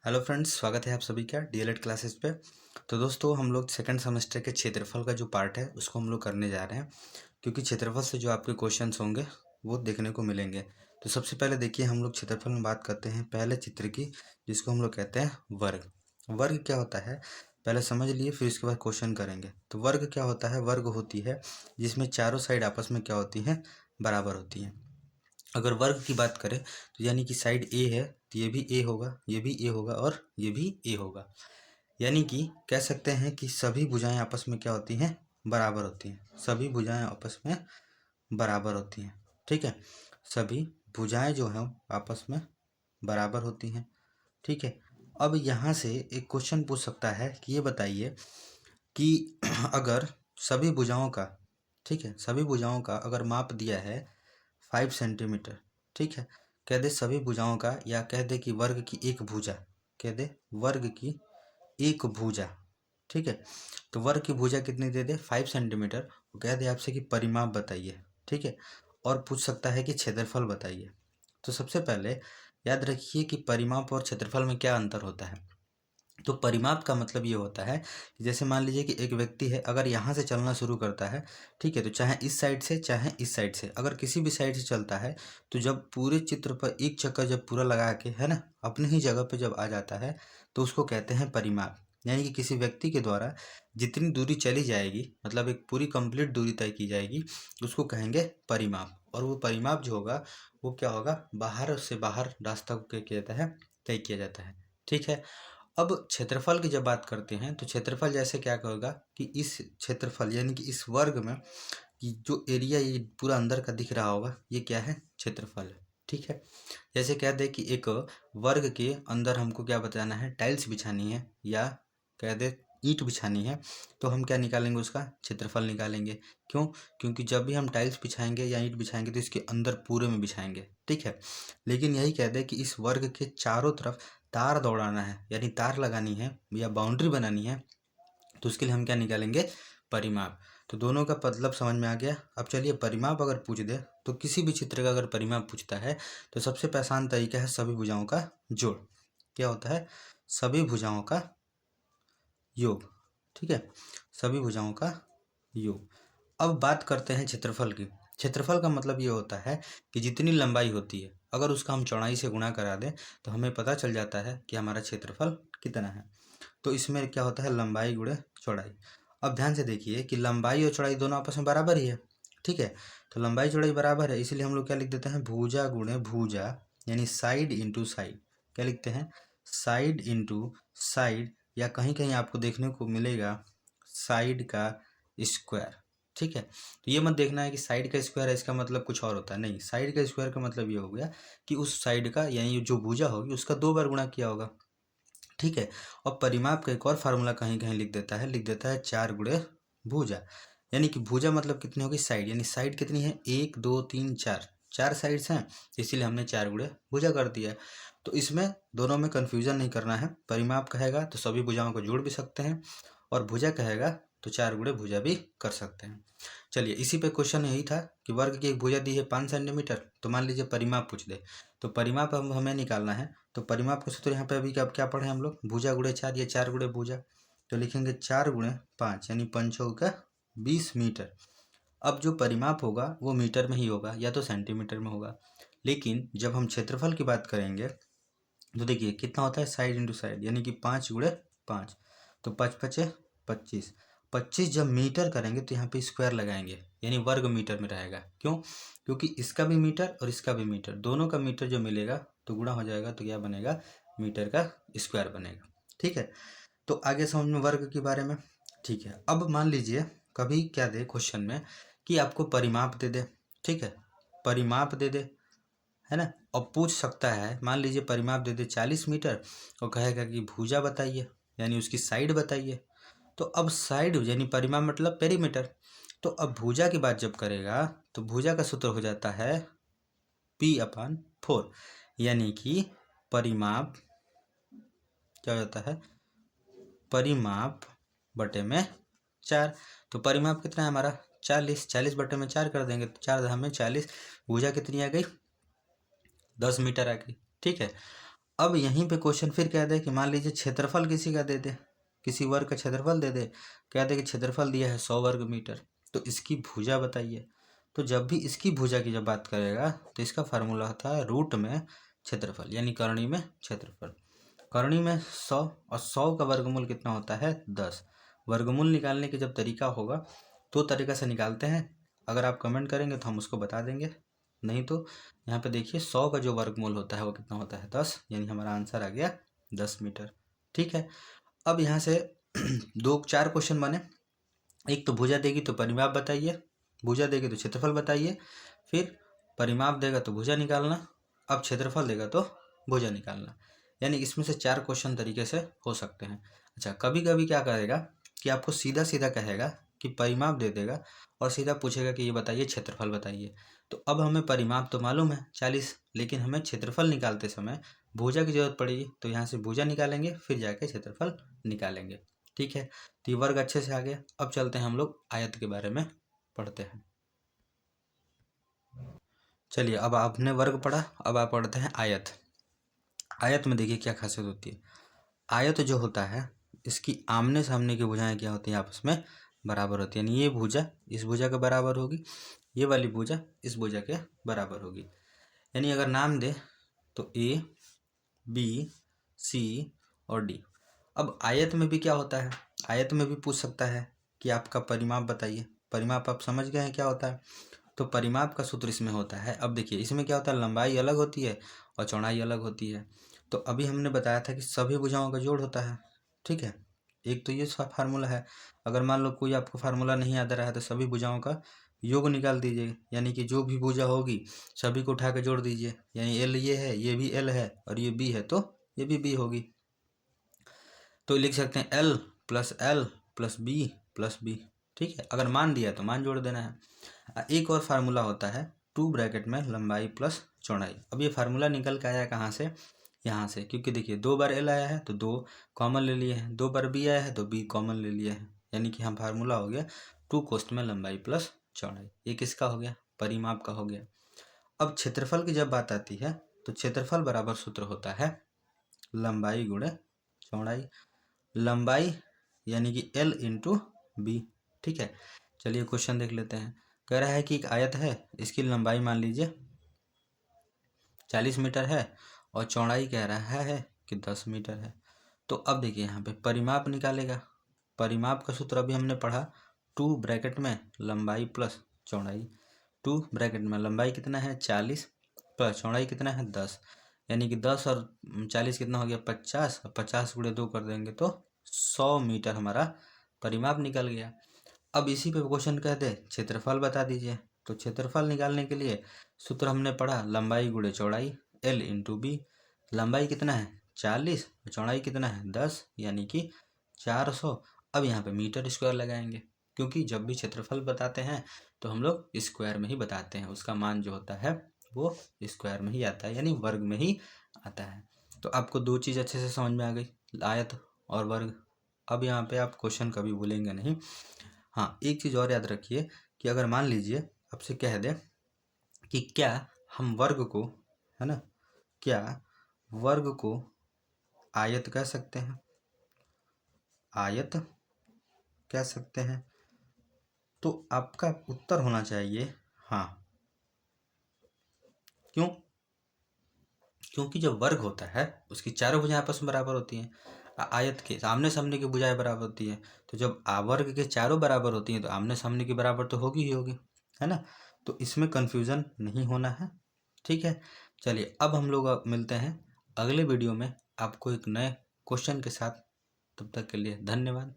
Hello friends, स्वागत है आप सभी का डीएलएड क्लासेस पे। तो दोस्तों, हम लोग सेकंड सेमेस्टर के क्षेत्रफल का जो पार्ट है उसको हम लोग करने जा रहे हैं, क्योंकि क्षेत्रफल से जो आपके क्वेश्चंस होंगे वो देखने को मिलेंगे। तो सबसे पहले देखिए, हम लोग क्षेत्रफल में बात करते हैं पहले चित्र की, जिसको हम लोग कहते हैं वर्ग। वर्ग क्या होता है पहले समझ लिए, फिर इसके बाद क्वेश्चन करेंगे। तो वर्ग क्या होता है? वर्ग होती है जिसमें चारों साइड आपस में क्या होती हैं, बराबर होती हैं। अगर वर्ग की बात करें तो यानी कि साइड ए है तो ये भी ए होगा, ये भी ए होगा और ये भी ए होगा। यानी कि कह सकते हैं कि सभी भुजाएं आपस में क्या होती हैं, बराबर होती हैं। सभी भुजाएं आपस में बराबर होती हैं। ठीक है, सभी भुजाएं जो हैं आपस में बराबर होती हैं। ठीक है, अब यहाँ से एक क्वेश्चन पूछ सकता है कि ये बताइए कि अगर सभी भुजाओं का, ठीक है, सभी भुजाओं का अगर माप दिया है 5 सेंटीमीटर, ठीक है, कह दे सभी भुजाओं का, या कह दे कि वर्ग की एक भुजा, कह दे वर्ग की एक भुजा। ठीक है, तो वर्ग की भुजा कितनी दे दे 5 सेंटीमीटर, वो कह दे आपसे कि परिमाप बताइए। ठीक है, और पूछ सकता है कि क्षेत्रफल बताइए। तो सबसे पहले याद रखिए कि परिमाप और क्षेत्रफल में क्या अंतर होता है। तो परिमाप का मतलब ये होता है कि जैसे मान लीजिए कि एक व्यक्ति है, अगर यहाँ से चलना शुरू करता है, ठीक है, तो चाहे इस साइड से चाहे इस साइड से, अगर किसी भी साइड से चलता है, तो जब पूरे चित्र पर एक चक्कर जब पूरा लगा के, है ना, अपनी ही जगह पे जब आ जाता है, तो उसको कहते हैं परिमाप। यानी कि किसी व्यक्ति के द्वारा जितनी दूरी चली जाएगी, मतलब एक पूरी कंप्लीट दूरी तय की जाएगी, उसको कहेंगे परिमाप। और वो परिमाप जो होगा वो क्या होगा, बाहर से बाहर रास्ता को क्या किया जाता है, तय किया जाता है। ठीक है, अब क्षेत्रफल की जब बात करते हैं तो क्षेत्रफल जैसे क्या कहोगा कि इस क्षेत्रफल यानी कि इस वर्ग में कि जो एरिया ये पूरा अंदर का दिख रहा होगा, ये क्या है, क्षेत्रफल है। ठीक है, जैसे कह दे कि एक वर्ग के अंदर हमको क्या बताना है, टाइल्स बिछानी है, या कह दे ईंट बिछानी है, तो हम क्या निकालेंगे, उसका क्षेत्रफल निकालेंगे। क्यों? क्योंकि जब भी हम टाइल्स बिछाएंगे या ईंट बिछाएंगे तो इसके अंदर पूरे में बिछाएंगे। ठीक है, लेकिन यही कह दे कि इस वर्ग के चारों तरफ तार दौड़ाना है, यानी तार लगानी है या बाउंड्री बनानी है, तो उसके लिए हम क्या निकालेंगे, परिमाप। तो दोनों का मतलब समझ में आ गया। अब चलिए, परिमाप अगर पूछ दे तो किसी भी चित्र का अगर परिमाप पूछता है तो सबसे आसान तरीका है सभी भुजाओं का जोड़। क्या होता है, सभी भुजाओं का योग। ठीक है, सभी भुजाओं का योग। अब बात करते हैं क्षेत्रफल की। क्षेत्रफल का मतलब ये होता है कि जितनी लंबाई होती है, अगर उसका हम चौड़ाई से गुणा करा दें तो हमें पता चल जाता है कि हमारा क्षेत्रफल कितना है। तो इसमें क्या होता है, लंबाई गुणे चौड़ाई। अब ध्यान से देखिए कि लंबाई और चौड़ाई दोनों आपस में बराबर ही है। ठीक है, तो लंबाई चौड़ाई बराबर है, इसीलिए हम लोग क्या लिख देते हैं, भुजा गुणे भुजा, यानी साइड इंटू साइड। क्या लिखते हैं, साइड इंटू साइड, या कहीं कहीं आपको देखने को मिलेगा साइड का स्क्वायर। ठीक है, तो ये मत देखना है कि साइड का स्क्वायर है इसका मतलब कुछ और होता है, नहीं, साइड का स्क्वायर का मतलब ये हो गया कि उस साइड का, यानी जो भुजा होगी उसका 2 बार गुणा किया होगा। ठीक है, और परिमाप का एक और फार्मूला कहीं कहीं लिख देता है 4 गुणे भुजा। यानी कि भुजा मतलब कितनी होगी, साइड, यानी साइड कितनी है, 1 2 3 4, 4 साइड्स हैं, इसीलिए हमने 4 गुणे भुजा कर दिया है। तो इसमें दोनों में कन्फ्यूजन नहीं करना है। परिमाप कहेगा तो सभी भुजाओं को जोड़ भी सकते हैं, और भुजा कहेगा तो 4 गुणे भुजा भी कर सकते हैं। चलिए, इसी पे क्वेश्चन यही था कि वर्ग की एक भुजा दी है 5 सेंटीमीटर, तो मान लीजिए परिमाप पूछ दे, तो परिमाप हम हमें निकालना है। तो परिमाप का सूत्र यहाँ पे अभी क्या पढ़े हम लोग, भुजा गुणे 4, ये 4 गुणे भुजा, तो लिखेंगे 4 गुणे 5, यानी 5 चौका 20 मीटर। अब जो परिमाप होगा वो मीटर में ही होगा या तो सेंटीमीटर में होगा, लेकिन जब हम क्षेत्रफल की बात करेंगे तो देखिए कितना होता है, साइड इंटू साइड, यानी कि 5 गुणे 5, तो 5 5 25, 25 जब मीटर करेंगे तो यहाँ पे स्क्वायर लगाएंगे, यानी वर्ग मीटर में रहेगा। क्यों? क्योंकि इसका भी मीटर और इसका भी मीटर, दोनों का मीटर जो मिलेगा तो गुणा हो जाएगा, तो क्या बनेगा, मीटर का स्क्वायर बनेगा। ठीक है, तो आगे समझ में वर्ग के बारे में। ठीक है, अब मान लीजिए कभी क्या दे क्वेश्चन में कि आपको परिमाप दे दे, ठीक है, परिमाप दे दे, है ना, और पूछ सकता है, मान लीजिए परिमाप दे दे 40 मीटर, और कहेगा कि भुजा बताइए, यानी उसकी साइड बताइए। तो अब साइड यानी परिमाप मतलब पेरीमीटर, तो अब भुजा की बात जब करेगा तो भुजा का सूत्र हो जाता है P/4, यानी कि परिमाप क्या हो जाता है, परिमाप बटे में 4। तो परिमाप कितना है हमारा 40, 40 बटे में 4 कर देंगे तो 4 में 40, भुजा कितनी आ गई, 10 मीटर आ गई। ठीक है, अब यहीं पे क्वेश्चन फिर कह दे कि मान लीजिए क्षेत्रफल किसी का दे दे, किसी वर्ग का क्षेत्रफल दे दे, कह दे कि क्षेत्रफल दिया है 100 वर्ग मीटर, तो इसकी भुजा बताइए। तो जब भी इसकी भुजा की जब बात करेगा तो इसका फार्मूला होता है रूट में क्षेत्रफल, यानी करणी में क्षेत्रफल। करणी में 100 और 100 का वर्गमूल कितना होता है 10। वर्गमूल निकालने के जब तरीका होगा दो तरीका से निकालते हैं, अगर आप कमेंट करेंगे तो हम उसको बता देंगे, नहीं तो यहाँ पे देखिए 100 का जो वर्गमूल होता है वो कितना होता है 10, यानी हमारा आंसर आ गया 10 मीटर। ठीक है, अब यहाँ से 4 क्वेश्चन बने। एक तो भुजा देगी तो परिमाप बताइए, भुजा देगी तो क्षेत्रफल बताइए, फिर परिमाप देगा तो भुजा निकालना, अब क्षेत्रफल देगा तो भुजा निकालना। यानी इसमें से 4 क्वेश्चन तरीके से हो सकते हैं। अच्छा, कभी कभी क्या करेगा कि आपको सीधा सीधा कहेगा कि परिमाप दे देगा और सीधा पूछेगा कि ये बताइए क्षेत्रफल बताइए। तो अब हमें परिमाप तो मालूम है 40, लेकिन हमें क्षेत्रफल निकालते समय भुजा की जरूरत पड़ेगी, तो यहाँ से भुजा निकालेंगे फिर जाके क्षेत्रफल निकालेंगे। ठीक है, तो ये वर्ग अच्छे से आ गया। अब चलते हैं हम लोग आयत के बारे में पढ़ते हैं। चलिए, अब आपने वर्ग पढ़ा, अब आप पढ़ते हैं आयत। आयत में देखिए क्या खासियत होती है। आयत जो होता है इसकी आमने सामने की भुजाएं क्या होती हैं, आपस में बराबर होती है। यानी ये भुजा इस भुजा के बराबर होगी, ये वाली भुजा इस भुजा के बराबर होगी। यानी अगर नाम दे तो ए, बी, सी और डी। अब आयत में भी क्या होता है, आयत में भी पूछ सकता है कि आपका परिमाप बताइए। परिमाप आप समझ गए हैं क्या होता है, तो परिमाप का सूत्र इसमें होता है। अब देखिए इसमें क्या होता है, लंबाई अलग होती है और चौड़ाई अलग होती है। तो अभी हमने बताया था कि सभी भुजाओं का जोड़ होता है। ठीक है, एक तो ये फार्मूला है। अगर मान लो कोई आपको फार्मूला नहीं याद आ रहा है तो सभी भुजाओं का योग निकाल दीजिए, यानी कि जो भी भुजा होगी सभी को उठा के जोड़ दीजिए। यानी एल ये है, ये भी एल है, और ये बी है तो ये भी बी होगी। तो लिख सकते हैं L plus B plus B. ठीक है, अगर मान दिया तो मान जोड़ देना है। एक और फार्मूला होता है 2 ब्रैकेट में लंबाई प्लस चौड़ाई। अब ये फार्मूला निकल के आया कहाँ से, यहाँ से, क्योंकि देखिए 2 बार एल आया है तो 2 कॉमन ले लिए हैं, 2 बार बी आया है तो बी कॉमन ले लिए हैं। यानी कि यहाँ फार्मूला हो गया 2 कोष्ठ में लंबाई प्लस चौड़ाई। ये किसका हो गया, परिमाप का हो गया। अब क्षेत्रफल की जब बात आती है तो क्षेत्रफल बराबर सूत्र होता है लंबाई गुणे चौड़ाई। लंबाई यानी कि L इंटू बी। ठीक है, चलिए क्वेश्चन देख लेते हैं। कह रहा है कि एक आयत है, इसकी लंबाई मान लीजिए 40 मीटर है और चौड़ाई कह रहा है कि 10 मीटर है। तो अब देखिए यहाँ पे परिमाप निकालेगा। परिमाप का सूत्र अभी हमने पढ़ा 2 ब्रैकेट में लंबाई प्लस चौड़ाई। 2 ब्रैकेट में लंबाई कितना है 40 प्लस चौड़ाई कितना है 10, यानी कि 10 और 40 कितना हो गया 50, और 50 गुणे 2 कर देंगे तो 100 मीटर हमारा परिमाप निकल गया। अब इसी पे क्वेश्चन कहते हैं क्षेत्रफल बता दीजिए। तो क्षेत्रफल निकालने के लिए सूत्र हमने पढ़ा लंबाई गुणे चौड़ाई L इंटू बी। लंबाई कितना है 40 और चौड़ाई कितना है 10, यानी कि 400। अब यहाँ पे मीटर स्क्वायर लगाएंगे, क्योंकि जब भी क्षेत्रफल बताते हैं तो हम लोग स्क्वायर में ही बताते हैं, उसका मान जो होता है वो स्क्वायर में ही आता है, यानी वर्ग में ही आता है। तो आपको दो चीज़ अच्छे से समझ में आ गई, आयत और वर्ग। अब यहाँ पे आप क्वेश्चन कभी भूलेंगे नहीं। हाँ, एक चीज़ और याद रखिए कि अगर मान लीजिए आपसे कह दे कि क्या हम वर्ग को, है ना, क्या वर्ग को आयत कह सकते हैं, आयत कह सकते हैं, तो आपका उत्तर होना चाहिए हाँ। क्यों, क्योंकि जब वर्ग होता है उसकी चारों भुजाएं आपस में बराबर होती हैं। आयत के आमने सामने की भुजाएं बराबर होती हैं, तो जब वर्ग के चारों बराबर होती हैं तो आमने सामने की बराबर तो होगी ही होगी, है ना। तो इसमें कंफ्यूजन नहीं होना है। ठीक है, चलिए अब हम लोग मिलते हैं अगले वीडियो में आपको एक नए क्वेश्चन के साथ। तब तक के लिए धन्यवाद।